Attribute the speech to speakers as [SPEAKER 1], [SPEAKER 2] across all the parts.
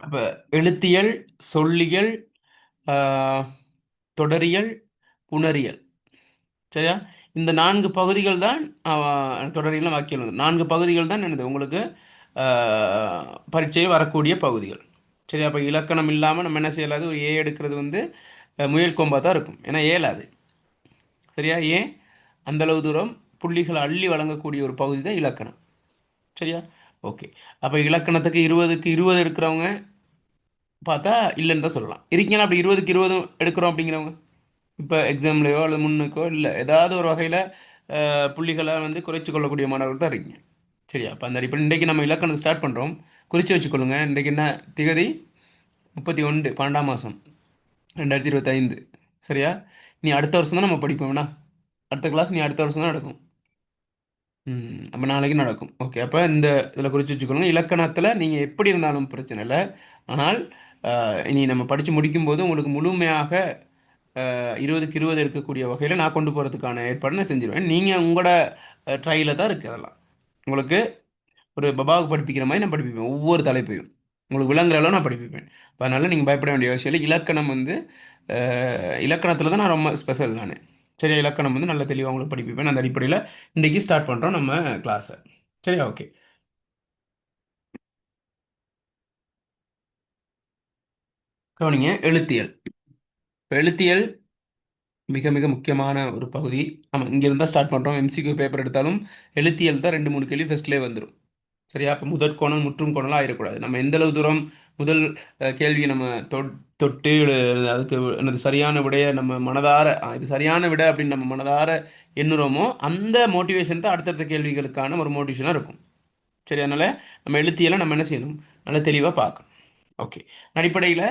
[SPEAKER 1] அப்போ எழுத்தியல், சொல்லியல், தொடரியல், புணரியல். சரியா? இந்த 4 பகுதிகள் தான் தொடரியல் வாக்கியம். 4 பகுதிகள் தான் என்னது உங்களுக்கு பரீட்சையில் வரக்கூடிய பகுதிகள். சரியா? அப்போ இலக்கணம் இல்லாமல் நம்ம என்ன செய்யலாது? ஒரு எடுக்கிறது வந்து முயல் கொம்பா தான் இருக்கும். ஏன்னா ஏலாது. சரியா? ஏன் அந்தளவு தூரம் புள்ளிகளை அள்ளி வழங்கக்கூடிய ஒரு பகுதி தான் இலக்கணம். சரியா? ஓகே. அப்போ இலக்கணத்துக்கு 20க்கு 20 எடுக்கிறவங்க பார்த்தா இல்லைன்னு தான் சொல்லலாம். இருக்கீங்களா அப்படி 20க்கு 20 எடுக்கிறோம் அப்படிங்கிறவங்க? இப்போ எக்ஸாம்லேயோ அல்லது முன்னுக்கோ இல்லை ஏதாவது ஒரு வகையில் புள்ளிகளை வந்து குறைச்சி கொள்ளக்கூடிய மாணவர்கள் தான் இருக்கீங்க. சரியா? அப்போ அந்த அடிப்படை இன்றைக்கி நம்ம இலக்கணத்தை ஸ்டார்ட் பண்ணுறோம். குறித்து வச்சுக்கொள்ளுங்க. இன்றைக்கி என்ன திகதி? 31 12ஆம் மாதம் 2025. சரியா? நீ அடுத்த வருஷம் தான் நம்ம படிப்போம் வேணா. அடுத்த கிளாஸ் நீ அடுத்த வருஷம் தான் நடக்கும். அப்போ நாளைக்கு நடக்கும். ஓகே. அப்போ இந்த இதில் குறித்து வச்சுக்கொள்ளுங்க. இலக்கணத்தில் நீங்கள் எப்படி இருந்தாலும் பிரச்சனை இல்லை. ஆனால் இனி நம்ம படித்து முடிக்கும்போது உங்களுக்கு முழுமையாக 20க்கு 20 இருக்கக்கூடிய வகையில் நான் கொண்டு போகிறதுக்கான ஏற்பாடு நான் செஞ்சுருவேன். நீங்கள் உங்களோட ட்ரையில் தான் இருக்குது அதெல்லாம். உங்களுக்கு ஒரு பபாவுக்கு படிப்பிக்கிற மாதிரி நான் படிப்பிப்பேன் ஒவ்வொரு தலைப்பையும். உங்களுக்கு விளங்குற அளவு நான் படிப்பிப்பேன். இப்போ அதனால் நீங்கள் பயப்பட வேண்டிய அவசியம் இல்லை. இலக்கணம் வந்து இலக்கணத்தில் தான் நான் ரொம்ப ஸ்பெஷல் நான். சரியா? இலக்கணம் வந்து நல்ல தெளிவாக உங்களுக்கு படிப்பிப்பேன். அந்த அடிப்படையில் இன்றைக்கி ஸ்டார்ட் பண்ணுறோம் நம்ம கிளாஸை. சரியா? ஓகே. கவனிங்க, எழுத்தியல். இப்போ எழுத்தியல் மிக மிக முக்கியமான ஒரு பகுதி. நம்ம இங்கேருந்து தான் ஸ்டார்ட் பண்ணுறோம். எம்சிக்யூ பேப்பர் எடுத்தாலும் எழுத்தியல் தான் 2 3 கேள்வி ஃபஸ்ட்லேயே வந்துடும். சரியா? அப்போ முதற் கோணல் முற்றும் கோணலாம் ஆயிடக்கூடாது. நம்ம எந்த அளவு தூரம் முதல் கேள்வியை நம்ம தொட்டு அதுக்கு என்னது சரியான விடையை நம்ம மனதார இது சரியான விடை அப்படின்னு நம்ம மனதார எண்ணுறோமோ அந்த மோட்டிவேஷன் தான் அடுத்தடுத்த கேள்விகளுக்கான ஒரு மோட்டிவேஷனாக இருக்கும். சரி? அதனால் நம்ம எழுத்தியெல்லாம் நம்ம என்ன செய்யணும்? நல்லா தெளிவாக பார்க்கணும். ஓகே. அடிப்படையில்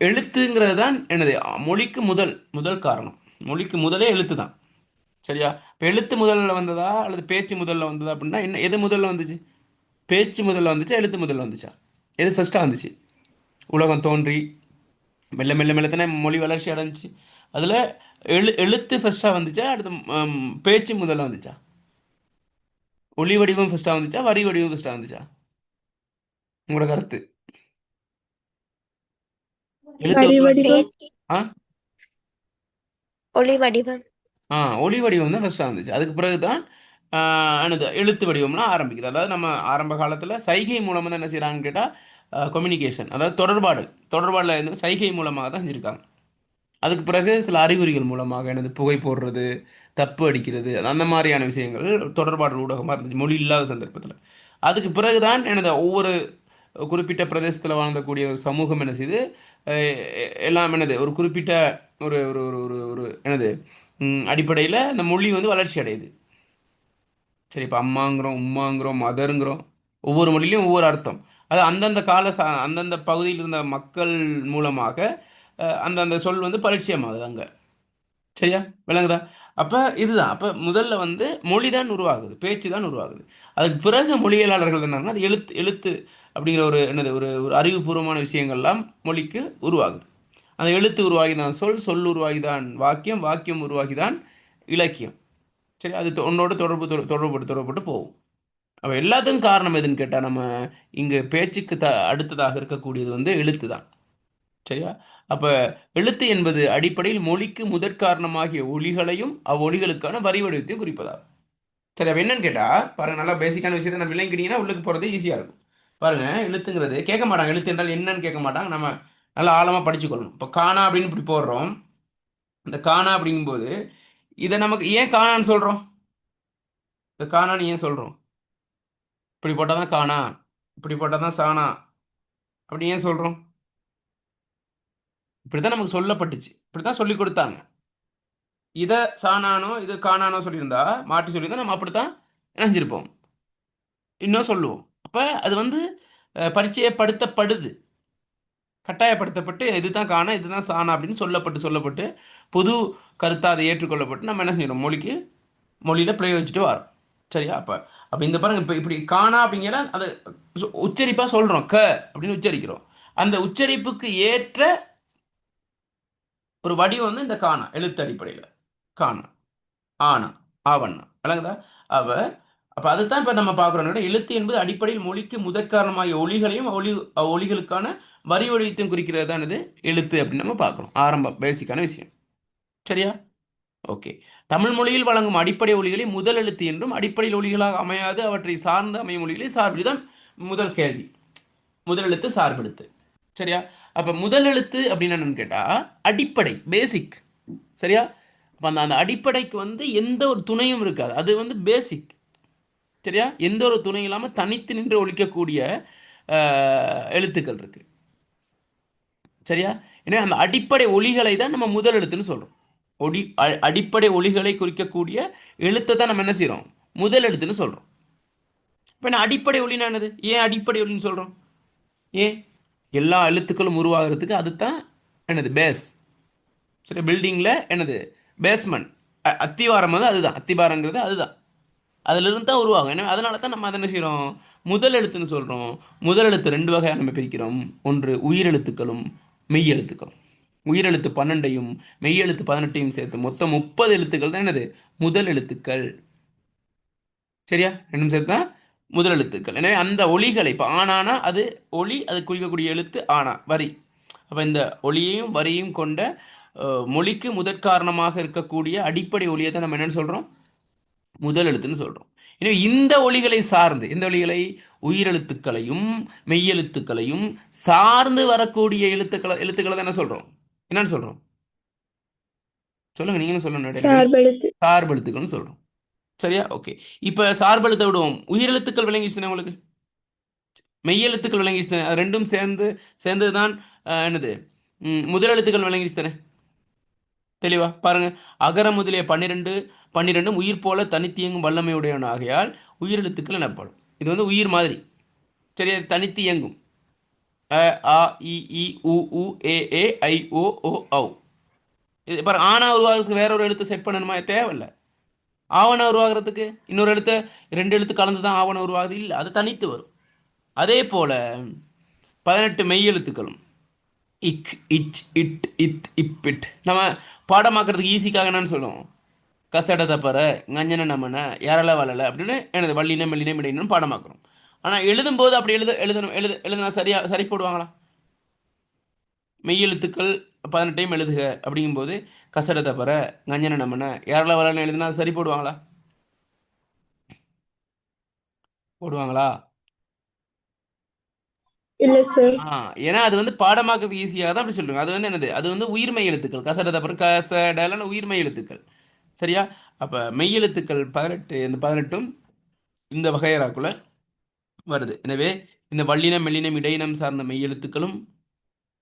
[SPEAKER 1] எழுத்துங்கிறது தான் என்னது மொழிக்கு முதல் முதல் காரணம். மொழிக்கு முதலே எழுத்து தான். சரியா? இப்போ எழுத்து முதல்ல வந்ததா அல்லது பேச்சு முதல்ல வந்ததா அப்படின்னா என்ன எது முதல்ல வந்துச்சு? பேச்சு முதல்ல வந்துச்சா எழுத்து முதல்ல வந்துச்சா? எது ஃபஸ்ட்டாக வந்துச்சு? உலகம் தோன்றி மெல்ல மெல்ல மெல்ல தானே மொழி வளர்ச்சி அடைஞ்சிச்சு. அதில் எழுத்து ஃபஸ்ட்டாக வந்துச்சா அடுத்து பேச்சு முதல்ல வந்துச்சா? ஒளி வடிவம் ஃபஸ்ட்டாக வந்துச்சா வரி வடிவம் ஃபஸ்ட்டாக வந்துச்சா? உங்களோட கருத்து? எழுத்து
[SPEAKER 2] வரி
[SPEAKER 1] ஒரு
[SPEAKER 2] வடிவம்.
[SPEAKER 1] ஆ
[SPEAKER 2] ஒளி வடிவம்.
[SPEAKER 1] ஒளி வடிவம் தான் ஃபஸ்ட்டாக வந்துச்சு. அதுக்கு பிறகு தான் என்னது எழுத்து வடிவம்லாம் ஆரம்பிக்குது. அதாவது நம்ம ஆரம்ப காலத்தில் சைகை மூலமாக தான் என்ன செய்கிறாங்கன்னு கேட்டால் கம்யூனிகேஷன், அதாவது தொடர்பாடல் வந்து சைகை மூலமாக தான் செஞ்சுருக்காங்க. அதுக்கு பிறகு சில அறிகுறிகள் மூலமாக எனது புகை போடுறது, தப்பு அடிக்கிறது, அந்த மாதிரியான விஷயங்கள் தொடர்பாடல் ஊடகமாக இருந்துச்சு மொழி இல்லாத சந்தர்ப்பத்தில். அதுக்கு பிறகுதான் எனது ஒவ்வொரு குறிப்பிட்ட பிரதேசத்தில் வாழ்ந்தக்கூடிய ஒரு சமூகம் என்ன செய்யுது, எல்லாம் என்னது ஒரு குறிப்பிட்ட ஒரு ஒரு ஒரு ஒரு ஒரு என்னது அடிப்படையில் அந்த மொழி வந்து வளர்ச்சி அடையுது. சரி, இப்போ அம்மாங்கிறோம், உம்மாங்கிறோம், மதருங்கிறோம். ஒவ்வொரு மொழியிலையும் ஒவ்வொரு அர்த்தம். அது அந்தந்த அந்தந்த பகுதியில் இருந்த மக்கள் மூலமாக அந்தந்த சொல் வந்து பரிச்சயமாகுது அங்கே. சரியா? விளங்குதா? அப்போ இதுதான். அப்போ முதல்ல வந்து மொழி தான் உருவாகுது, பேச்சு தான் உருவாகுது. அதுக்கு பிறகு மொழியியலாளர்கள் என்னன்னா அது எழுத்து எழுத்து அப்படிங்கிற ஒரு என்னது ஒரு ஒரு அறிவுபூர்வமான விஷயங்கள்லாம் மொழிக்கு உருவாகுது. அந்த எழுத்து உருவாகி தான் சொல் உருவாகி தான் வாக்கியம், வாக்கியம் உருவாகி தான் இலக்கியம். சரி? அது ஒன்னோட தொடர்புபட்டு போகும். அப்போ எல்லாத்துக்கும் காரணம் எதுன்னு கேட்டால் நம்ம இங்கே பேச்சுக்கு அடுத்ததாக இருக்கக்கூடியது வந்து எழுத்து தான். சரியா? அப்போ எழுத்து என்பது அடிப்படையில் மொழிக்கு முதற்காரணமாகிய ஒலிகளையும் அவ்வொலிகளுக்கான வரி வடிவத்தையும் குறிப்பதாகும். சரி, அப்போ என்னன்னு கேட்டால் பாருங்க, நல்லா பேசிக்கான விஷயத்தை நம்ம விளங்கிட்டீங்கன்னா உள்ளுக்கு போகிறது ஈஸியாக இருக்கும். பாருங்க, எழுத்துங்கிறது கேட்க மாட்டாங்க. எழுத்து என்றால் என்னன்னு கேட்க மாட்டாங்க. நம்ம நல்லா ஆழமாக படிச்சுக்கொள்ளணும். இப்போ காணா அப்படின்னு இப்படி போடுறோம். இந்த காணா அப்படிங்கும்போது இதை நமக்கு ஏன் காணான்னு சொல்கிறோம்? இந்த காணான்னு ஏன் சொல்கிறோம்? இப்படி போட்டால் தான் காணா, இப்படி போட்டால் தான் சாணா அப்படி ஏன் சொல்கிறோம்? இப்படி தான் நமக்கு சொல்லப்பட்டுச்சு, இப்படி தான் சொல்லி கொடுத்தாங்க. இதை சாணானோ இது காணானோ சொல்லியிருந்தா, மாற்றி சொல்லியிருந்தா நம்ம அப்படித்தான் நினைஞ்சிருப்போம். இன்னும் சொல்லுவோம். அப்போ அது வந்து பரிச்சயப்படுத்தப்படுது, கட்டாயப்படுத்தப்பட்டு இதுதான் காணா இதுதான் சாணா அப்படின்னு சொல்லப்பட்டு சொல்லப்பட்டு பொது கருத்தாக அதை ஏற்றுக்கொள்ளப்பட்டு நம்ம என்ன செஞ்சிடும் மொழியில் பிரயோகிச்சுட்டு வரோம். சரியா? அப்போ அப்போ இந்த பாருங்க, இப்போ இப்படி காணா அப்படிங்கிற அதை உச்சரிப்பாக சொல்கிறோம், அப்படின்னு உச்சரிக்கிறோம். அந்த உச்சரிப்புக்கு ஏற்ற ஒரு வடிவம் வந்து இந்த காணா எழுத்து அடிப்படையில். காணா, ஆனா, ஆவண்ணா. விளங்குதா? அவ அப்ப அதுதான் இப்ப நம்ம பார்க்கிறோம். எழுத்து என்பது அடிப்படையில் மொழிக்கு முதற்காரணமாகிய ஒலிகளையும் ஒலிகளுக்கான வரி வடிவத்தையும் குறிக்கிறது தான் இது எழுத்து அப்படின்னு நம்ம பார்க்கிறோம். ஆரம்ப பேசிக்கான விஷயம். சரியா? ஓகே. தமிழ் மொழியில் வழங்கும் அடிப்படை ஒலிகளை முதல் எழுத்து என்றும் அடிப்படை ஒலிகளாக அமையாது அவற்றை சார்ந்து அமையும் ஒலிகளை சார்பு. இதுதான் முதல் கேள்வி. முதல் எழுத்து சார்பெழுத்து. சரியா? அப்ப முதல் எழுத்து அப்படின்னு என்னன்னு கேட்டா அடிப்படை பேசிக். சரியா? அப்ப அந்த அந்த அடிப்படைக்கு வந்து எந்த ஒரு துணையும் இருக்காது. அது வந்து பேசிக். சரியா? எந்த ஒரு துணை இல்லாம தனித்து நின்று ஒலிக்கக்கூடிய எழுத்துக்கள் இருக்கு. சரியா? எனவே அந்த அடிப்படை ஒலிகளை தான் நம்ம முதல் எழுத்துன்னு சொல்றோம். அடிப்படை ஒலிகளை குறிக்கக்கூடிய எழுத்தை தான் நம்ம என்ன செய்றோம்? முதல் எழுத்துன்னு சொல்றோம். இப்ப என்ன அடிப்படை ஒலினா என்னது? ஏன் அடிப்படை ஒலின்னு சொல்றோம்? ஏன்? எல்லா எழுத்துக்களும் உருவாகிறதுக்கு அதுதான் என்னது பேஸ். சரி, பில்டிங்ல என்னது பேஸ்மெண்ட், அத்திவாரம் வந்து அதுதான். அத்திவாரங்கிறது அதுதான். அதிலிருந்து தான் உருவாகும். எனவே அதனால தான் நம்ம அதை என்ன செய்கிறோம்? முதல் எழுத்துன்னு சொல்கிறோம். முதல் எழுத்து ரெண்டு வகையாக நம்ம பிரிக்கிறோம். ஒன்று உயிரெழுத்துக்களும் மெய் எழுத்துக்களும். உயிரெழுத்து 12ஐயும் மெய்யெழுத்து 18ஐயும் சேர்த்து மொத்தம் 30 எழுத்துக்கள் தான் என்னது முதல் எழுத்துக்கள். சரியா? ரெண்டும் சேர்த்து தான் முதல் எழுத்துக்கள். எனவே அந்த ஒலிகளை இப்போ ஆனானா அது ஒலி, அது குறிக்கக்கூடிய எழுத்து ஆனா வரி. அப்போ இந்த ஒலியையும் வரியையும் கொண்ட மொழிக்கு முதற்காரணமாக இருக்கக்கூடிய அடிப்படை ஒலியை தான் நம்ம என்னன்னு சொல்கிறோம்? முதல் எழுத்துன்னு சொல்கிறோம். எனவே இந்த ஒலிகளை சார்ந்து, இந்த ஒலிகளை உயிரெழுத்துக்களையும் மெய்யெழுத்துக்களையும் சார்ந்து வரக்கூடிய எழுத்துக்களை தான் என்ன சொல்கிறோம்? என்னன்னு சொல்கிறோம்? சொல்லுங்க, நீங்களும் சொல்லணும் இடையில இடையில.
[SPEAKER 2] சார்பெழுத்து.
[SPEAKER 1] சார்பெழுத்துக்கள்னு சொல்கிறோம். சரியா? ஓகே. இப்போ சார்பெழுத்தை விடுவோம். உயிரெழுத்துக்கள் விளங்கிச்சுன்னா உங்களுக்கு, மெய்யெழுத்துக்கள் விளங்கிச்சு தானே? அது ரெண்டும் சேர்ந்தது தான் என்னது முதல் எழுத்துக்கள் விளங்கிச்சு தானே? தெளிவா பாருங்க. அகர முதலிய 12 உயிர் போல தனித்தியங்கும் வல்லமையுடையவன் ஆகையால் உயிரெழுத்துக்கள் எனப்படும். இது வந்து உயிர் மாதிரி. சரியா? தனித்து இயங்கும். அ ஆ இ ஈ உ ஊ ஏ ஏ ஐ ஓ ஓ ஔ. இது பாருங்க, ஆனா உருவாகிறதுக்கு வேற ஒரு எழுத்து செட் பண்ணணுமா? தேவையில்லை. ஆவணம் உருவாகிறதுக்கு இன்னொரு எழுத்து, ரெண்டு எழுத்து கலந்து தான் ஆவணம் உருவாகுது இல்லை, அது தனித்து வரும். அதே போல 18 மெய் எழுத்துக்களும் இக் இச் இட் இத் இப் இட் நம்ம பாடமாக்குறதுக்கு ஈஸிக்காக என்னன்னு சொல்லுவோம்? கசட தப்பற ngஞ்சன நமன யாரல வளல அப்படின்னு எனது வள்ளினம் மெல்லினம் இடையினம் பாடமாக்குறோம். ஆனால் எழுதும்போது அப்படி எழுதுனா சரி போடுவாங்களா? மெய்யெழுத்துக்கள் 18ஐயும் எழுதுக அப்படிங்கும்போது கசட தப்பற ngஞ்சன நமன யாரல வளன்னு எழுதுனா சரி போடுவாங்களா? போடுவாங்களா?
[SPEAKER 2] இல்ல சார்.
[SPEAKER 1] ஆ ஏன்னா அது வந்து பாடமாக்குறது ஈஸியாக தான் அப்படி சொல்லுங்க. அது வந்து என்னது? அது வந்து உயிர்மெய் எழுத்துக்கள். கசட தப்பற கசடலன்னு உயிர்மெய் எழுத்துக்கள். சரியா? அப்போ மெய்யெழுத்துக்கள் 18, இந்த 18ம் இந்த வகையறாக்குள்ள வருது. எனவே இந்த வல்லினம் மெல்லினம் இடையினம் சார்ந்த மெய்யெழுத்துக்களும்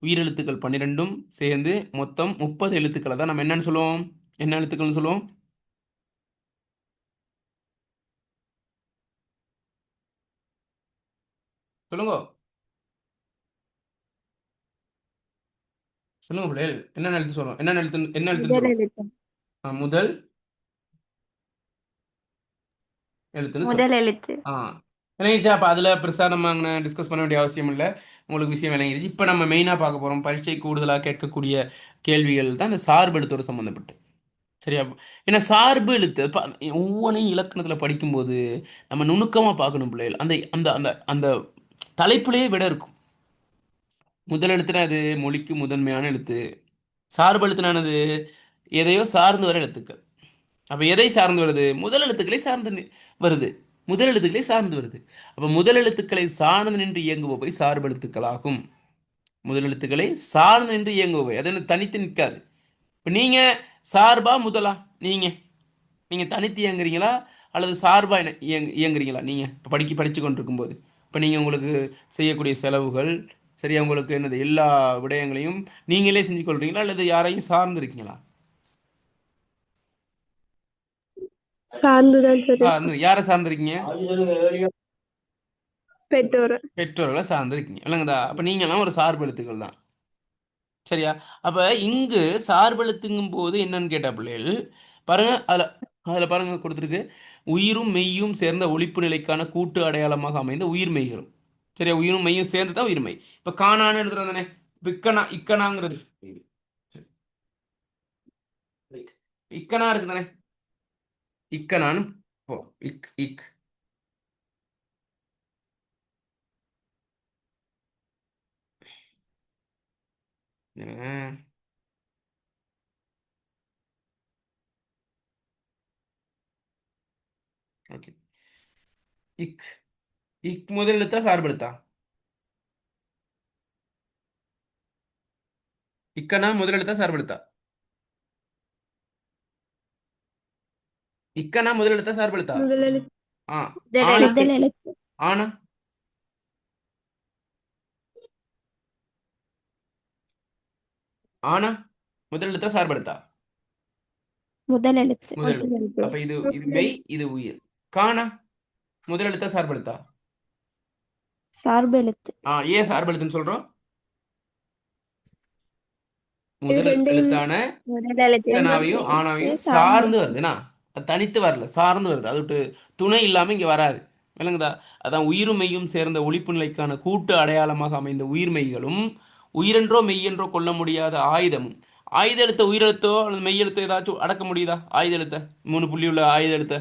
[SPEAKER 1] உயிரெழுத்துக்கள் 12ம் சேர்ந்து மொத்தம் 30 எழுத்துக்களை தான் நம்ம என்னன்னு சொல்லுவோம்? என்ன எழுத்துக்கள்னு சொல்லுவோம்? சொல்லுங்க. சொல்லுங்க பிள்ளைகள். என்ன எழுத்து சொல்லுவோம்? என்ன எழுத்துன்னு
[SPEAKER 2] முதல்
[SPEAKER 1] சொல்லுவோம்?
[SPEAKER 2] எழுத்து.
[SPEAKER 1] முதல் எழுத்துன்னு சொல்லுவோம்.
[SPEAKER 2] முதல் எழுத்து.
[SPEAKER 1] ஆ விளங்கிடுச்சா? அப்போ அதில் பெருசாக நம்ம அங்கே டிஸ்கஸ் பண்ண வேண்டிய அவசியம் இல்லை. உங்களுக்கு விஷயம் விளங்கிடுச்சு. இப்போ நம்ம மெயினாக பார்க்க போகிறோம். பரீட்சை கூடுதலாக கேட்கக்கூடிய கேள்விகள் தான் இந்த சார்பு எழுத்தோடு சம்மந்தப்பட்டு. சரியா? ஏன்னா சார்பு எழுத்து ஒவ்வொன்றையும் இலக்கணத்தில் படிக்கும்போது நம்ம நுணுக்கமாக பார்க்கணும் பிள்ளைகள். அந்த அந்த அந்த அந்த தலைப்பிலேயே விட இருக்கும். முதல் எழுத்துனா அது மொழிக்கு முதன்மையான எழுத்து. சார்பு எழுத்துனானது எதையோ சார்ந்து வர எழுத்துக்கள். அப்போ எதை சார்ந்து வருது? முதல் எழுத்துக்களை சார்ந்து வருது. முதல் எழுத்துக்களை சார்ந்து வருது. அப்போ முதல் எழுத்துக்களை சார்ந்து நின்று இயங்குபவை சார்பு எழுத்துக்களாகும். முதல் எழுத்துக்களை சார்ந்து நின்று இயங்குபவை, அது தனித்து நிற்காது. இப்போ நீங்கள் சார்பா முதலா? நீங்கள் நீங்கள் தனித்து இயங்குறீங்களா அல்லது சார்பாக இயங்குறீங்களா? நீங்கள் இப்போ படித்து கொண்டிருக்கும் போது இப்போ நீங்கள் உங்களுக்கு செய்யக்கூடிய செலவுகள், சரியா, உங்களுக்கு என்னது எல்லா விடயங்களையும் நீங்களே செஞ்சு கொள்றீங்களா அல்லது யாரையும் சார்ந்து இருக்கீங்களா?
[SPEAKER 2] சார்ந்துதான் சார் இருக்கும்.
[SPEAKER 1] யாரை சார்ந்திருக்கீங்க?
[SPEAKER 2] பெற்றோர்.
[SPEAKER 1] பெற்றோர்களை சார்ந்திருக்கீங்க இல்லைங்கதா? அப்போ நீங்களாம் ஒரு சார்பு எழுத்துக்கள் தான். சரியா? அப்போ இங்கு சார்பு எழுத்துங்கும் போது என்னன்னு கேட்டா பிள்ளைகள் பாருங்க, அதில் பாருங்க கொடுத்துருக்கு. உயிரும் மெய்யும் சேர்ந்த ஒழிப்பு நிலைக்கான கூட்டு அடையாளமாக அமைந்த உயிர் மெய்களும். சரியா? உயிரும் மெய்யும் சேர்ந்து தான் உயிர்மெய். இப்போ காணான்னு எழுதுறது தானே? இப்போ இக்கனாங்கிறது இக்கனா இருக்கு தானே? இக்கனான்னு போ இக் இக் ஓகே. இக் இக் முதல் எழுத்தா சார்பு எழுத்தா? இக்கனா முதல் எழுத்தா சார்பு எழுத்தா? இக்கனா முதல் எழுத்தா சார்பு எழுத்தா?
[SPEAKER 2] முதல் எழுத்து.
[SPEAKER 1] ஆ.
[SPEAKER 2] முதல்
[SPEAKER 1] ஆனா
[SPEAKER 2] எழுத்து.
[SPEAKER 3] முதல் எழுத்து.
[SPEAKER 1] ஆனா ஆனா முதல் எழுத்தா சார்பு எழுத்தா?
[SPEAKER 3] முதல் எழுத்து.
[SPEAKER 1] முதல்
[SPEAKER 2] முதல்
[SPEAKER 1] எழுத்து.
[SPEAKER 2] எழுத்து.
[SPEAKER 1] அப்ப இது இது
[SPEAKER 2] முதல்
[SPEAKER 1] மெய்,
[SPEAKER 2] எழுத்து.
[SPEAKER 1] இது உயிர். காணா முதல் எழுத்தா சார்பு எழுத்தா?
[SPEAKER 3] சார்பு எழுத்து.
[SPEAKER 1] ஏன் சார்பு எழுத்துன்னு சொல்றோம்?
[SPEAKER 2] இது
[SPEAKER 1] முதல்
[SPEAKER 2] ரெண்டையும்
[SPEAKER 1] எழுத்தான
[SPEAKER 2] முதல் எழுத்தையும்
[SPEAKER 1] இக்கனாவையும்
[SPEAKER 3] சேர்த்து
[SPEAKER 1] ஆனாவையும்
[SPEAKER 3] சார்பு
[SPEAKER 1] சார்ந்து
[SPEAKER 3] எழுத்து.
[SPEAKER 1] வருதுண்ணா. அது தனித்து வரல, சார்ந்து வருது. அது விட்டு துணை இல்லாம இங்க வராது. விளங்குதா? அதான் உயிரும் மெய்யும் சேர்ந்த ஒளிப்பு நிலைக்கான கூட்டு அடையாளமாக அமைந்த உயிர்மெய்களும் உயிரென்றோ மெய்யென்றோ கொள்ள முடியாத ஆயுதமும். ஆயுத எழுத்த உயிரெழுத்தோ அல்லது மெய்யெழுத்தோ ஏதாச்சும் அடக்க முடியுதா? ஆயுத எழுத்த 3 புள்ளி உள்ள ஆயுத எழுத்த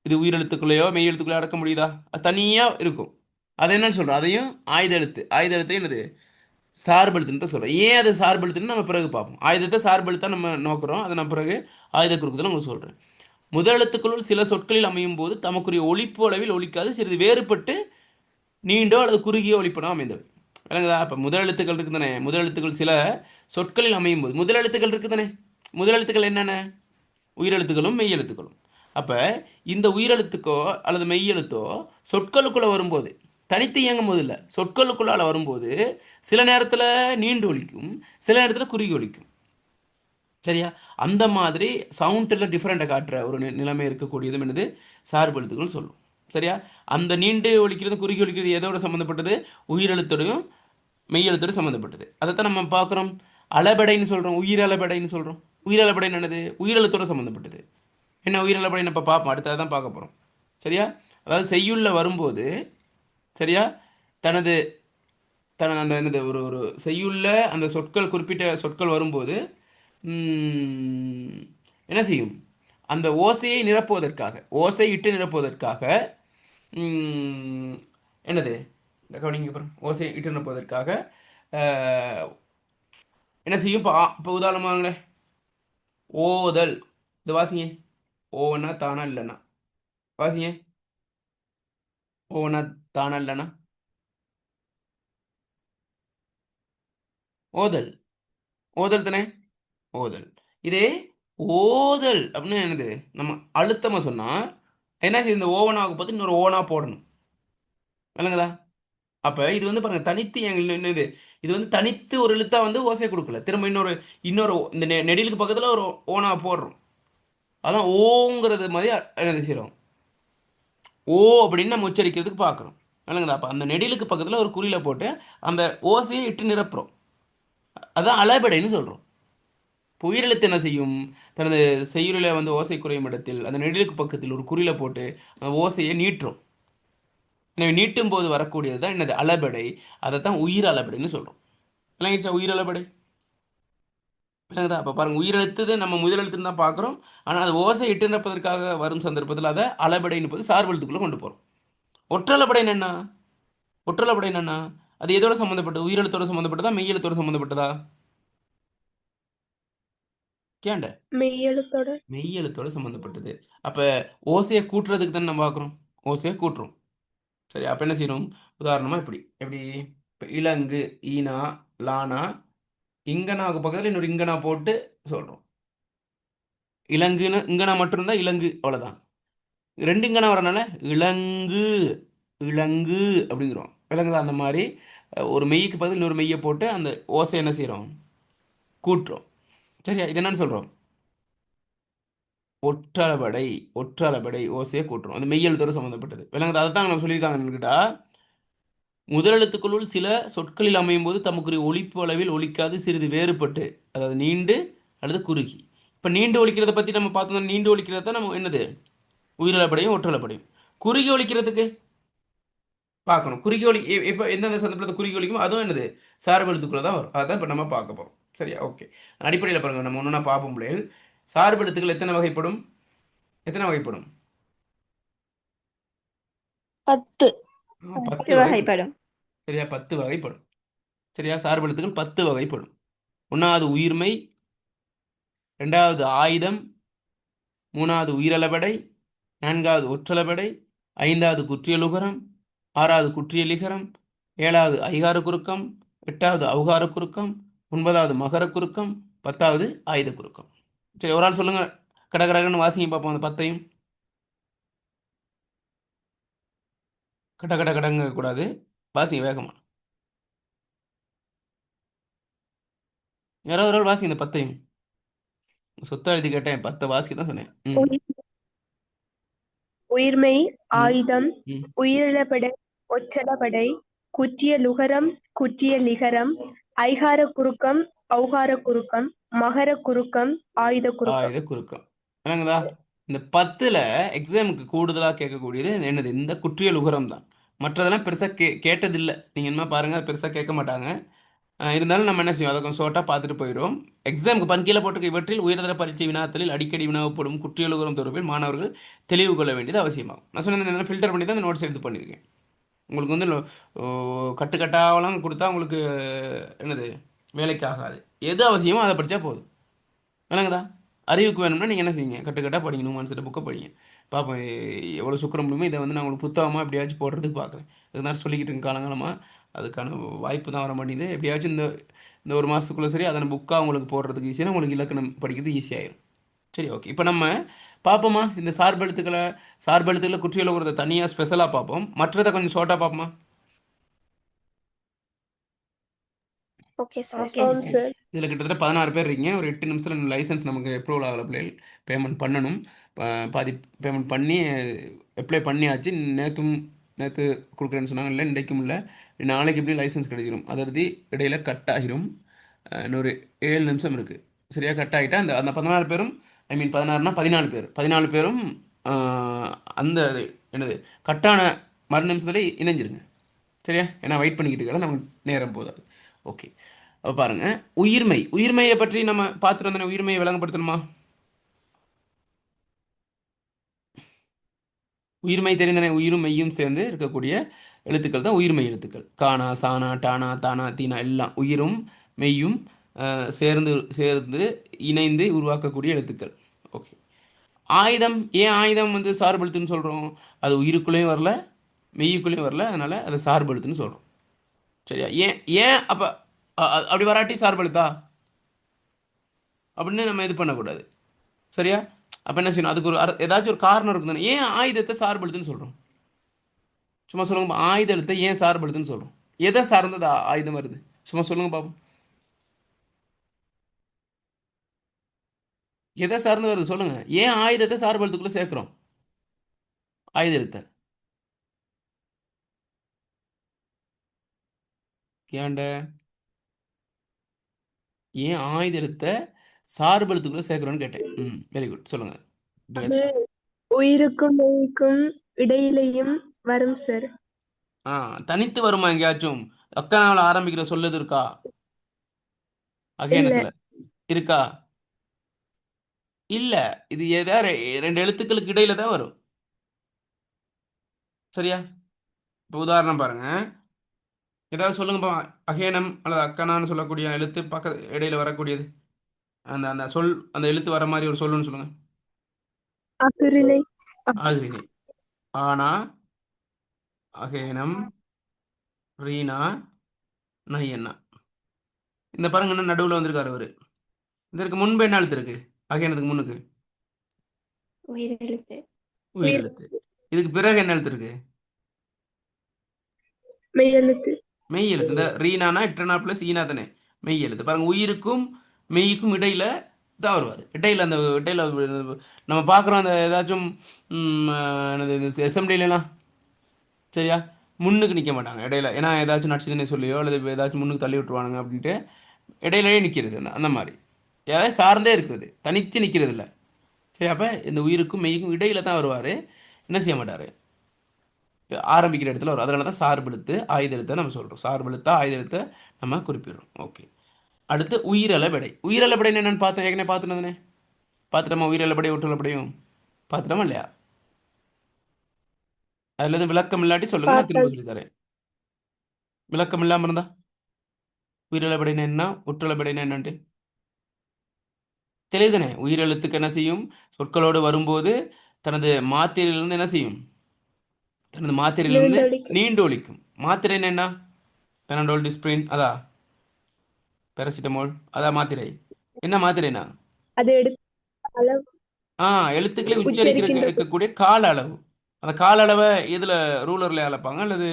[SPEAKER 1] இது உயிரெழுத்துக்குள்ளேயோ மெய் எழுத்துக்குள்ளேயோ அடக்க முடியுதா? அது தனியா இருக்கும். அது என்னன்னு சொல்றோம்? அதையும் ஆயுத எழுத்து. ஆயுத எழுத்து என்னது? சார்பெழுத்துன்னு தான் சொல்றோம். ஏன் அது சார்பெழுத்துன்னு நம்ம பிறகு பார்ப்போம். ஆயுதத்தை சார்பெழுத்தா நம்ம நோக்குறோம். அதை நான் பிறகு ஆயுத குறுக்குதல் உங்களுக்கு சொல்றேன். முதல் எழுத்துக்களுள் சில சொற்களில் அமையும் போது தமக்குரிய ஒலிப்பு அளவில் ஒலிக்காது சிறிது வேறுபட்டு நீண்டோ அல்லது குறுகிய ஒலிப்பனோ அமைந்தவை. விளங்குதா? அப்போ முதல் எழுத்துக்கள் இருக்குது தானே. முதல் எழுத்துக்கள் சில சொற்களில் அமையும் போது முதல் எழுத்துக்கள் இருக்குது தானே. முதல் எழுத்துக்கள் என்னென்ன? உயிரெழுத்துக்களும் மெய் எழுத்துக்களும். அப்போ இந்த உயிரெழுத்துக்கோ அல்லது மெய் எழுத்தோ சொற்களுக்குள்ளே வரும்போது தனித்து இயங்கும் போது இல்லை, சொற்களுக்குள்ளால வரும்போது சில நேரத்தில் நீண்டு ஒலிக்கும், சில நேரத்தில் குறுகி ஒலிக்கும். சரியா? அந்த மாதிரி சவுண்டில் டிஃப்ரெண்ட்டை காட்டுற ஒரு நிலைமை இருக்கக்கூடியதும் என்னது? சார்பு எழுத்துக்கள்னு சொல்லும். சரியா? அந்த நீண்டு ஒலிக்கிறது குறுகி ஒலிக்கிறது எதோட சம்மந்தப்பட்டது? உயிரெழுத்தோடையும் மெய் எழுத்தோடு சம்மந்தப்பட்டது. அதைத்தான் நம்ம பார்க்குறோம். அளபெடைன்னு சொல்கிறோம், உயிரளபெடைன்னு சொல்கிறோம். உயிரளபெடைன்னு என்னது? உயிரெழுத்தோட சம்மந்தப்பட்டது. என்ன உயிரளபெடைன்னு இப்போ பார்ப்போம், அடுத்தது தான் பார்க்க போகிறோம். சரியா? அதாவது செய்யுள்ள வரும்போது, சரியா, தனது தனது அந்த என்னது ஒரு ஒரு செய்யுள்ள அந்த சொற்கள் குறிப்பிட்ட சொற்கள் வரும்போது ம், என்ன செய்யும்? அந்த ஓசையை நிரப்புவதற்காக, ஓசை இட்டு நிரப்புவதற்காக ம், என்னது? இந்த கவனிங்க அப்புறம் ஓசை இட்டு நிரப்புவதற்காக அஹ், என்ன செய்யும்? இப்போ உதாரணமாங்களே ஓதல். இது வாசிங்க. ஓவனா தானா இல்லைன்னா வாசிங்க. ஓவனா தானா இல்லைன்னா ஓதல். ஓதல் தானே. ஓதல். இதே ஓதல் அப்படின்னு என்னது? நம்ம அழுத்தமா சொன்னா என்ன செய்யுது? இந்த ஓவனாக பார்த்து இன்னொரு ஓவனா போடணும். விளங்குதா? அப்ப இது வந்து பாருங்க தனித்து என்னது? இது வந்து தனித்து ஒரு எழுத்தா வந்து ஓசை கொடுக்கல. திரும்ப இன்னொரு இன்னொரு இந்த நெடிலுக்கு பக்கத்துல ஒரு ஓனா போடுறோம். அதான் ஓங்கிறது மாதிரி என்னது செய்றோம்? ஓ அப்படின்னு நம்ம உச்சரிக்கிறதுக்கு பார்க்குறோம். விளங்குதா? அப்ப அந்த நெடிலுக்கு பக்கத்துல ஒரு குறியில போட்டு அந்த ஓசையை இட்டு நிரப்புறோம். அதான் அளபெடைன்னு சொல்றோம். இப்போ உயிரெழுத்து என்ன செய்யும்? தனது செய்யுளில் வந்து ஓசை குறையும் இடத்தில் அந்த நெடிலுக்கு பக்கத்தில் ஒரு குறியில போட்டு அந்த ஓசையை நீட்டுறோம். எனவே நீட்டும் போது வரக்கூடியது தான் என்னது? அளபெடை. அதை தான் உயிர் அளபெடைன்னு சொல்றோம். இல்லைங்க சார், உயிர் அளபெடை. விளங்குதா? அப்போ பாருங்க உயிரெழுத்து நம்ம முதலெழுத்துன்னு தான் பார்க்குறோம். ஆனால் அது ஓசை இட்டு நிற்பதற்காக வரும் சந்தர்ப்பத்தில் அதை அளபெடைன்னு போது சார்பெழுத்துக்குள்ளே கொண்டு போகிறோம். ஒற்றளபடை என்னன்னா? ஒற்றளபடை என்னன்னா? அது எதோட சம்மந்தப்பட்டது? உயிரெழுத்தோட சம்மந்தப்பட்டதா மெய் எழுத்தோட சம்மந்தப்பட்டதா? கேண்ட
[SPEAKER 2] மெய் எழுத்தோட.
[SPEAKER 1] மெய் எழுத்தோட சம்மந்தப்பட்டது. அப்போ ஓசையை கூட்டுறதுக்கு தானே நம்ம பார்க்குறோம். ஓசையை கூட்டுறோம். சரி, அப்போ என்ன செய்யணும்? உதாரணமாக இப்படி எப்படி இப்போ இலங்கு ஈனா லானா இங்கனாவுக்கு பக்கத்தில் இன்னொரு இங்கனா போட்டு சொல்கிறோம். இலங்குன்னு இங்கனா மட்டும் இருந்தால் இலங்கு, அவ்வளோதான். ரெண்டு இங்கனா வரனால இலங்கு இலங்கு அப்படிங்கிறோம். விலங்குதா? அந்த மாதிரி ஒரு மெய்க்கு பதில் இன்னொரு மெய்யை போட்டு அந்த ஓசை என்ன செய்கிறோம்? கூட்டுறோம். சரியா? இது என்னன்னு சொல்கிறோம்? ஒற்றளபடை. ஒற்றளபடை ஓசையை கூட்டுறோம். அந்த மெய்யெழுத்தோடு சம்மந்தப்பட்டது. விலங்குதா? அதை தான் நம்ம சொல்லியிருக்காங்கன்னு கேட்டா முதலெழுத்துக்களுள் சில சொற்களில் அமையும் போது தமக்குரிய ஒலிப்பு அளவில் ஒலிக்காது சிறிது வேறுபட்டு, அதாவது நீண்டு அல்லது குறுகி. இப்போ நீண்டு ஒலிக்கிறத பற்றி நம்ம பார்த்தோம். நீண்டு ஒலிக்கிறது தான் நம்ம என்னது? உயிரிழப்படையும் ஒற்றளப்படையும். குறுகி ஒலிக்கிறதுக்கு பார்க்கணும். குறுகி ஒலி இப்போ எந்தெந்த சந்தர்ப்பத்தில் குறுகி ஒலிக்கும் அதுவும் என்னது? சார்பு எழுத்துக்குள்ள தான் வரும். அதான் இப்போ நம்ம பார்க்க போகிறோம். சரியா? ஓகே. அடிப்படையில் பாருங்க நம்ம ஒன்றுனா பார்ப்போம் பிள்ளைகள். சார்பு எழுத்துக்கள் எத்தனை வகைப்படும்? எத்தனை வகைப்படும்?
[SPEAKER 3] 10.
[SPEAKER 1] 10
[SPEAKER 2] 10
[SPEAKER 1] வகைப்படும்.
[SPEAKER 2] வகைப்படும்.
[SPEAKER 1] சரியா? 10 வகைப்படும். சரியா? சார்பு எழுத்துக்கள் 10 வகைப்படும். ஒன்றாவது உயிர்மெய், ரெண்டாவது ஆயுதம், மூணாவது உயிரலபடை, நான்காவது ஒற்றளபடை, ஐந்தாவது குற்றியலுகரம், ஆறாவது குற்றியலிகரம், ஏழாவது ஐகார குறுக்கம், எட்டாவது அவுகார குறுக்கம், ஒன்பதாவது மகர குறுக்கம், 10வது ஆயுத குறுக்கம். சரி, ஒரு ஆள் சொல்லுங்க, கடகடகன்னு வாசிங்க பார்ப்போம் அந்த 10ஐயும். கட கட கடங்க கூடாது, வாசிங்க வேகமா. யாராவது ஒரு ஆள் வாசிங்க இந்த 10ஐயும். சொத்தை எழுதி கேட்டேன், 10 வாசிக்க தான் சொன்னேன். ம்
[SPEAKER 2] உயிர் உயிர்மெய்,
[SPEAKER 1] ம்
[SPEAKER 2] ஆயுதம்,
[SPEAKER 1] ம்
[SPEAKER 2] உயிரிழபடை, ஒற்றளபடை, குற்றிய லுகரம், குற்றிய லிகரம், ஐகார குறுக்கம், ஔகார குறுக்கம், மகர குறுக்கம், ஆயுத குறுக்கம்.
[SPEAKER 1] ஆயுத குறுக்கம். என்னங்கதா? இந்த 10ல் எக்ஸாமுக்கு கூடுதலாக கேட்கக்கூடியது என்னது? இந்த குற்றியல் உகரம் தான். மற்றதெல்லாம் பெருசாக கேட்டதில்லை. நீங்கள் என்ன பாருங்கள், பெருசாக கேட்க மாட்டாங்க. இருந்தாலும் நம்ம என்ன செய்வோம், அதை கொஞ்சம் ஷோர்ட்டாக பார்த்துட்டு போயிடும். எக்ஸாமுக்கு பங்கீழ போட்டுக்க இவற்றில் உயர்தர பரீட்சை வினாத்தலில் அடிக்கடி வினாவப்படும் குற்றியலுகரம் தொடர்பில் மாணவர்கள் தெளிவு கொள்ள வேண்டியது அவசியமாகும். நான் சொன்ன ஃபில்டர் பண்ணி தான் இந்த நோட்ஸ் எடுத்து பண்ணியிருக்கேன். உங்களுக்கு வந்து கட்டு கட்டாவெல்லாம் கொடுத்தா உங்களுக்கு என்னது வேலைக்கு ஆகாது. எது அவசியமோ அதை படித்தா போதும். விளங்குதா? அறிவுக்கு வேணும்னா நீங்கள் என்ன செய்யுங்க, கட்டுக்கட்டாக படிங்க, நுமான்ஸில் புக்கை படிங்க. பார்ப்போம் எவ்வளோ சுக்கரம் முடியுமோ இதை வந்து நான் உங்களுக்கு புத்தகமாக எப்படியாச்சும் போடுறதுக்கு பார்க்குறேன். இதுதான் சொல்லிக்கிட்டு இருக்க காலங்காலமாக அதுக்கான வாய்ப்பு தான் வர மாட்டேங்குது. எப்படியாச்சும் இந்த இந்த ஒரு மாதத்துக்குள்ளே சரி அதனை புக்காக உங்களுக்கு போடுறதுக்கு ஈஸியாக உங்களுக்கு இலக்கணம் படிக்கிறது ஈஸியாயிரும். சரி, ஓகே. இப்போ நம்ம பார்ப்போமா இந்த சார்பெழுத்துக்களை குற்றியல ஒரு தனியாக ஸ்பெஷலாக பார்ப்போம். மற்றதை கொஞ்சம் ஷார்ட்டாக பார்ப்போமா?
[SPEAKER 3] Okay sir.
[SPEAKER 2] ஆம்
[SPEAKER 1] ஓகே.
[SPEAKER 2] சார்.
[SPEAKER 1] இதில் கிட்டத்தட்ட 16 பேர் இருக்கீங்க. ஒரு 8 நிமிஷத்தில் லைசன்ஸ் நமக்கு அப்ரூவல் ஆகல பிள்ளைகள். பேமெண்ட் பண்ணணும். பாதி பேமெண்ட் பண்ணி அப்ளை பண்ணியாச்சு. நேற்று கொடுக்குறேன்னு சொன்னாங்க. இல்லை இன்றைக்கும் இல்லை, நாளைக்கு எப்படி லைசன்ஸ் கிடைச்சிடும். அதாவது இடையில கட் ஆகிரும். இன்னொரு 7 நிமிஷம் இருக்குது. சரியாக கட் ஆகிட்டா அந்த அந்த 16 பேரும், ஐ மீன் 16னா 14 பேர், 14 பேரும் அந்த என்னது கட்டான மறு நிமிஷத்துல இணைஞ்சிருங்க. சரியா? ஏன்னா வெயிட் பண்ணிக்கிட்டு இருக்கலாம், நமக்கு நேரம் போதாது. ஓகே. அப்போ பாருங்க, உயிர்மையை பற்றி நம்ம பார்த்துட்டு வந்தோம். உயிர்மையை விளங்கப்படுத்தணுமா? உயிர்மை தெரிந்தன. உயிரும் மெய்யும் சேர்ந்து இருக்கக்கூடிய எழுத்துக்கள் தான் உயிர்மெய் எழுத்துக்கள். கானா, சானா, டானா, தானா, தீனா எல்லாம் உயிரும் மெய்யும் சேர்ந்து சேர்ந்து இணைந்து உருவாக்கக்கூடிய எழுத்துக்கள். ஓகே. ஆயுதம், ஏன் ஆயுதம் வந்து சார்பெழுத்துன்னு சொல்கிறோம்? அது உயிருக்குள்ளேயும் வரல, மெய்யுக்குள்ளேயும் வரல, அதனால் அதை சார்பெழுத்துன்னு சொல்கிறோம். சரியா? ஏன் ஏன் அப்போ அப்படி வராட்டி சார்பெழுத்தா அப்படின்னு நம்ம இது பண்ணக்கூடாது. சரியா? அப்போ என்ன செய்யணும், அதுக்கு ஒரு ஏதாச்சும் ஒரு காரணம் இருக்கும் தானே. ஏன் ஆயுதத்தை சார்பெழுத்துன்னு சொல்கிறோம்? சும்மா சொல்லுங்க, ஆயுத எழுத்தை ஏன் சார்பெழுத்துன்னு சொல்கிறோம்? எதை சார்ந்தது ஆயுதம் வருது? சும்மா சொல்லுங்க பாப்போம். எதை சார்ந்து வருது சொல்லுங்க. ஏன் ஆயுதத்தை சார்பெழுத்துக்குள்ளே சேர்க்குறோம்? ஆயுத எழுத்தை ஏன்ட ஏன் ஆயுத எழுத்தை சார்பெழுத்துக்குள்ளே சேர்க்குறோன்னு கேட்டேன். வெரி குட், சொல்லுங்க.
[SPEAKER 2] அது
[SPEAKER 1] டிரெக்ஷன்.
[SPEAKER 2] உயிருக்கும் மெய்க்கும் இடையிலையும் வரும் சார்.
[SPEAKER 1] தனித்து வருமா எங்கேயாச்சும்? அக்கனாவில் ஆரம்பிக்கிற சொல்லுது இருக்கா
[SPEAKER 2] இல்ல.
[SPEAKER 1] அகேனத்தில்? இருக்கா? இல்லை. இது ஏதா ரெண்டு எழுத்துக்களுக்கு இடையில தான் வரும். சரியா? இப்போ உதாரணம் பாருங்க, ஏதாவது சொல்லுங்கப்பா. அகேனம் அல்லது அக்கனான்னு சொல்லக்கூடிய எழுத்து இடையில வரக்கூடியது, அந்த அந்த சொல், அந்த எழுத்து வர மாதிரி ஒரு சொல்லுன்னு சொல்லுங்க.
[SPEAKER 2] அகுரிணை.
[SPEAKER 1] ஆகிரினி. ஆனா, அகேனம், ரீனா, நையண்ணா. இந்த பாருங்க, என்ன நடுவில் வந்திருக்காரு அவரு. இதற்கு முன்பு என்ன எழுத்து இருக்கு? அகேனத்துக்கு முன்னுக்கு
[SPEAKER 3] உயிரெழுத்து.
[SPEAKER 1] உயிர் எழுத்து. இதுக்கு பிறகு என்ன எழுத்து இருக்கு?
[SPEAKER 2] மெய் எழுத்து.
[SPEAKER 1] மெய் எழுத்து. இந்த ரீனானா இட்டனா பிளஸ் ஈனா தானே மெய் எழுத்து. பாருங்க, உயிருக்கும் மெய்யுக்கும் இடையில தான் வருவார். இடையில அந்த இடையில நம்ம பார்க்குறோம் அந்த ஏதாச்சும் என்னது இந்த அசம்பிளிலாம். சரியா? முன்னுக்கு நிற்க மாட்டாங்க இடையில, ஏன்னா ஏதாச்சும் நடிச்சதுன்னே சொல்லியோ அல்லது ஏதாச்சும் முன்னுக்கு தள்ளி விட்டுருவானுங்க அப்படின்ட்டு இடையிலேயே நிற்கிறது அந்த மாதிரி. ஏதாவது சார்ந்தே இருக்குது, தனித்து நிற்கிறது இல்லை. சரி, அப்போ இந்த உயிருக்கும் மெய்யுக்கும் இடையில தான் வருவார். என்ன செய்ய மாட்டார், ஆரம்பிக்கிற இடத்துல வரும். அதனால தான் சார்பெழுத்து ஆயுத எழுத்தை நம்ம சொல்கிறோம். சார்பெழுத்தா ஆயுத எழுத்தை நம்ம குறிப்பிடுறோம். ஓகே. அடுத்து உயிரளபடை. உயிரளபடை என்னென்னு பார்த்தோம், ஏற்கனவே பார்த்துனதுனே. பார்த்துட்டோமா? உயிரளபடை ஒற்றளபடையும் பார்த்துட்டோமா இல்லையா? அதில் எதுவும் விளக்கம் இல்லாட்டி சொல்லுங்க, நான் திரும்ப
[SPEAKER 2] பார்த்தல்.
[SPEAKER 1] சொல்லித்தரேன். விளக்கம் இல்லாமல் இருந்தா உயிரிழப்படைனா என்ன, ஒற்றளப்படைனா என்னன்ட்டு தெரியுதுனே. உயிரெழுத்துக்கு என்ன செய்யும், சொற்களோடு வரும்போது தனது மாத்திரையிலிருந்து என்ன செய்யும், தனது மாத்திரையிலிருந்து
[SPEAKER 2] நீண்டொழிக்கும்.
[SPEAKER 1] நீண்டு ஒலிக்கும். மாத்திரைன்னு என்ன, பெனடோல், டிஸ்பிரின், அதா பேராசிட்டமோல், அதா மாத்திரை. என்ன மாத்திரைனா,
[SPEAKER 2] அது எடுத்த அளவு
[SPEAKER 1] எழுத்துக்களை உச்சரிக்கிறதுக்கு
[SPEAKER 2] உச்சரிக்கின்றது.
[SPEAKER 1] எடுக்கக்கூடிய கால அளவு. அந்த கால அளவை இதில் ரூலரில் அளப்பாங்க, அல்லது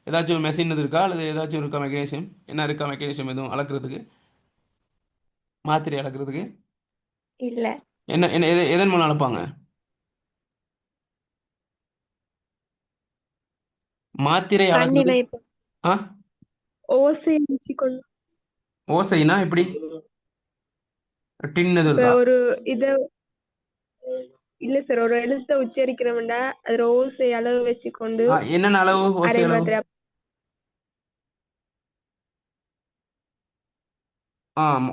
[SPEAKER 1] ஏதாச்சும் ஒரு மெஷின் இருக்கா, அல்லது ஏதாச்சும் இருக்கா மெக்கானிசம், என்ன இருக்கா மெக்கானிசம் எதுவும் அளக்கிறதுக்கு, மாத்திரை அளக்கிறதுக்கு
[SPEAKER 3] இல்ல.
[SPEAKER 1] என்ன என்ன எதன் மூலம் அளப்பாங்க? மாத்திரை
[SPEAKER 3] கண்
[SPEAKER 1] அளக்கிறது.
[SPEAKER 3] இமைப்பு.
[SPEAKER 1] ஆ
[SPEAKER 2] ஓசை வச்சுக்கொண்டு
[SPEAKER 1] ஓசைனா எப்படி, டின் எதுவும்
[SPEAKER 2] இப்ப
[SPEAKER 1] இருக்கா?
[SPEAKER 2] ஒரு இத இல்ல சார், ஒரு எழுத்தை உச்சரிக்கிறோம்னா அதுல ஓசை அளவு வச்சுக்கொண்டு
[SPEAKER 1] என்னென்ன அளவு, ஓசை
[SPEAKER 2] அரை
[SPEAKER 1] அளவு?
[SPEAKER 2] மாத்திரை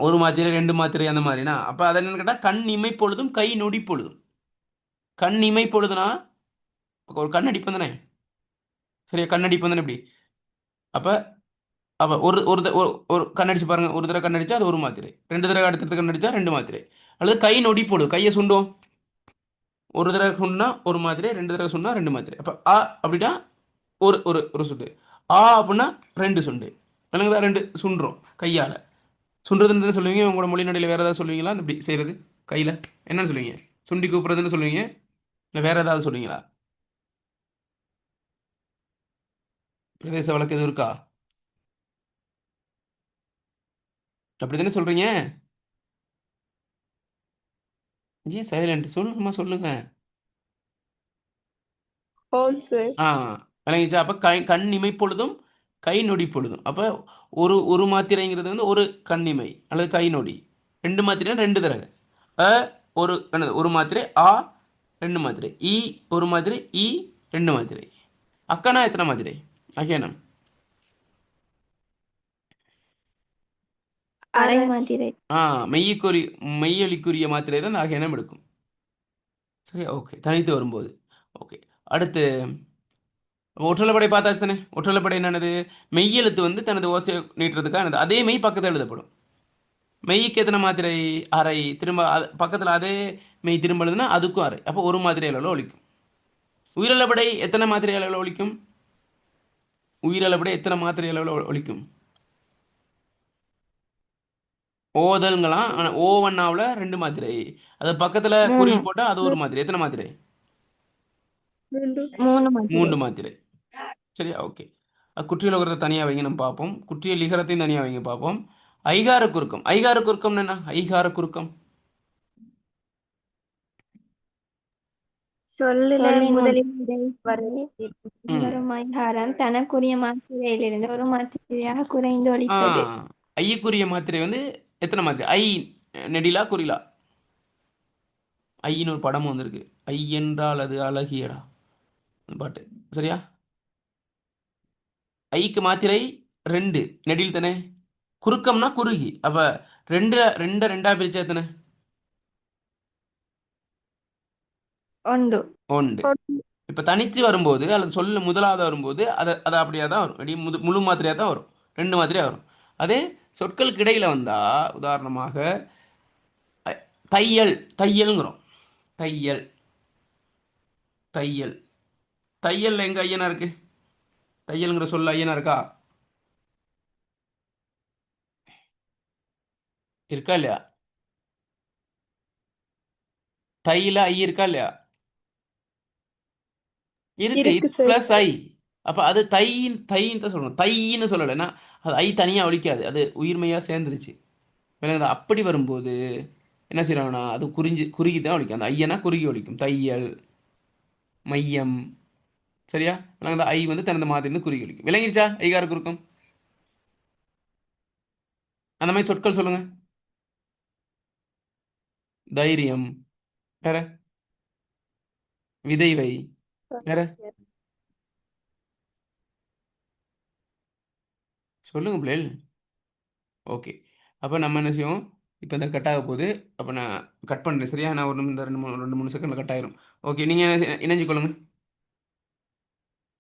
[SPEAKER 1] ஒரு மாத்திரை, ரெண்டு மாத்திரை, அந்த மாதிரினா அப்போ அதை என்னன்னு கேட்டால் கண் இமை பொழுதும் கை நொடி பொழுதும். கண் இமை பொழுதுனா இப்போ ஒரு கண் அடிப்பு தானே, சரியா, கண் அடிப்பு தானே இப்படி. அப்போ அப்போ ஒரு ஒரு த- ஒரு ஒரு கண்ணடிச்சு பாருங்க, ஒரு தடவை கண்ணடிச்சா அது ஒரு மாத்திரை, ரெண்டு தடவை அடுத்தடுத்து கண்ணடிச்சா ரெண்டு மாத்திரை. அல்லது கை நொடி பொழுது, கையை சுண்டும், ஒரு தடவை சொன்னா ஒரு மாத்திரை, ரெண்டு தடவை சொன்னா ரெண்டு மாத்திரை. அப்போ ஆ அப்படின்னா ஒரு ஒரு ஒரு சுண்டு, ஆ அப்படின்னா ரெண்டு சுண்டு, விளங்குதா, ரெண்டு சுண்டுறோம் கையால். சுண்டுறதுன்னு தானே சொல்லுவீங்க, உங்களோட மொழி நடையில் வேறு ஏதாவது சொல்லுவீங்களா அந்த இப்படி செய்கிறது கையில், என்னன்னு சொல்லுவீங்க? சுண்டி கூப்பிட்றதுன்னு சொல்லுவீங்க, இல்லை வேறு ஏதாவது சொல்லுவீங்களா? பிரதேச வழக்கு எதுவும் இருக்கா? அப்படி தானே சொல்கிறீங்க? ஏன் சைலண்ட், சொல்லுங்கம்மா சொல்லுங்க.
[SPEAKER 2] ஓம் சார்.
[SPEAKER 1] ஆ விளங்கிச்சா? அப்போ கண் இமை பொழுதும் கை நொடி பொழுதும். அப்போ ஒரு ஒரு மாத்திரைங்கிறது வந்து ஒரு கண்ணிமை அல்லது கை நொடி. ரெண்டு மாத்திரைனா ரெண்டு தடவை. அ ஒரு என்னது ஒரு மாத்திரை, ஆ ரெண்டு மாத்திரை, ஈ ஒரு மாத்திரை, ஈ ரெண்டு மாத்திரை. அக்கனா எத்தனை மாத்திரை, அகேனம்?
[SPEAKER 3] அரை மாத்திரை.
[SPEAKER 1] ஆ மெய்யுக்குரிய மெய்யொலிக்குரிய மாத்திரை தான் அந்த அகேனம் எடுக்கும். சரி, ஓகே, தனித்து வரும்போது. ஓகே, அடுத்து ஒற்றலைப்படை பார்த்தாச்சு தானே. ஒற்றலைப்படை என்னது, மெய்யெழுத்து வந்து தனது ஓசையை நீட்டுறதுக்காக அதே மெய் பக்கத்தில் எழுதப்படும். மெய்க்கு எத்தனை மாத்திரை, அரை. திரும்ப பக்கத்தில் அதே மெய் திரும்ப எழுதுனா அதுக்கும் அரை. அப்போ ஒரு மாத்திரை அளவில் ஒலிக்கும். உயிரளபடை எத்தனை மாத்திரை அளவில் ஒலிக்கும்? உயிரளபடை எத்தனை மாத்திரை அளவில் ஒலிக்கும்? ஓதல்ங்களாம், ஆனால் ஓவண்ணாவில் ரெண்டு மாத்திரை. அது பக்கத்தில்
[SPEAKER 3] 3.
[SPEAKER 1] குறில் போட்டால் அது ஒரு மாத்திரை. எத்தனை மாத்திரை?
[SPEAKER 2] மூன்று.
[SPEAKER 3] 3 மாத்திரை.
[SPEAKER 1] 3 மாத்திரை. சரியா, ஓகே. குற்றியல் உகரத்தை தனியாக வைங்க நம்ம பார்ப்போம், குற்றியல் லிகரத்தையும் தனியாக வைங்க பார்ப்போம். ஐகார குறுக்கம், ஐகார குறுக்கம் என்ன, ஐகார குறுக்கம்
[SPEAKER 3] சொல்லின் முதலில் இடை
[SPEAKER 1] ம்
[SPEAKER 3] வரும் ஐகாரம் தனக்குரிய மாத்திரையிலிருந்து ஒரு மாத்திரையாக குறைந்து
[SPEAKER 1] ஆ
[SPEAKER 3] ஒலிப்பது.
[SPEAKER 1] ஐக்குரிய மாத்திரை வந்து எத்தனை மாத்திரை, ஐ நெடிலா குறிலா? ஐயின்னு ஒரு படமும் வந்திருக்கு, ஐ என்றால் அது அழகியடா, அந்த பாட்டு, சரியா. ஐக்கு மாத்திரை ரெண்டு, நெடில் தானே. குறுக்கம்னா குறுகி, அப்ப ரெண்டு ரெண்டா பிரிச்சா எத்தனை?
[SPEAKER 3] ஒன்று.
[SPEAKER 1] ஒன்று. இப்ப தனிச்சு வரும்போது அல்லது சொல்ல முதலாவது வரும்போது அது அப்படியே தான் வரும், அப்படி முழு மாத்திரையா தான் வரும், ரெண்டு மாத்திரையா வரும். அதே சொற்களுக்கு இடையில வந்தா, உதாரணமாக தையல், தையல்ங்கிறோம், தையல், தையல், தையல்ல எங்க ஐயனா இருக்கு, தையல்ங்கிற சொல்ல ஐயனா இருக்கா, இருக்கா இல்லையா? தையில ஐ இருக்கா இல்லையா? இருக்கு,
[SPEAKER 2] இருக்கு
[SPEAKER 1] இது
[SPEAKER 2] சார்.
[SPEAKER 1] பிளஸ் ஐ. அப்ப அது தைன்னு தான் சொல்லணும், தைன்னு சொல்லலைன்னா அது ஐ தனியா ஒலிக்காது, அது உயிர்மையா சேர்ந்துருச்சு, விளங்குதா? அப்படி வரும்போது என்ன செய்யறாங்கன்னா அது குறுகி தான் ஒலிக்கும், அந்த ஐயனா குறுகி ஒலிக்கும், தையல், மையம், சரியா, விளங்குதா? ஐ வந்து தனது மாதிரி குறுகி ஒலிக்கும். விளங்கிருச்சா ஐகார குறுக்கம்? அந்த மாதிரி சொற்கள் சொல்லுங்க. தைரியம், வேற, விதைவை, வேற, சொல்லுங்க பிள்ளைகள். ஓகே, அப்போ நம்ம என்ன செய்வோம், இப்போ இந்த கட் ஆக போகுது, அப்போ நான் கட் பண்ணுறேன், சரியா, நான் ஒரு இந்த ரெண்டு மூணு செகண்டில் கட் ஆயிரும். ஓகே, நீங்கள் இணைஞ்சு கொள்ளுங்க.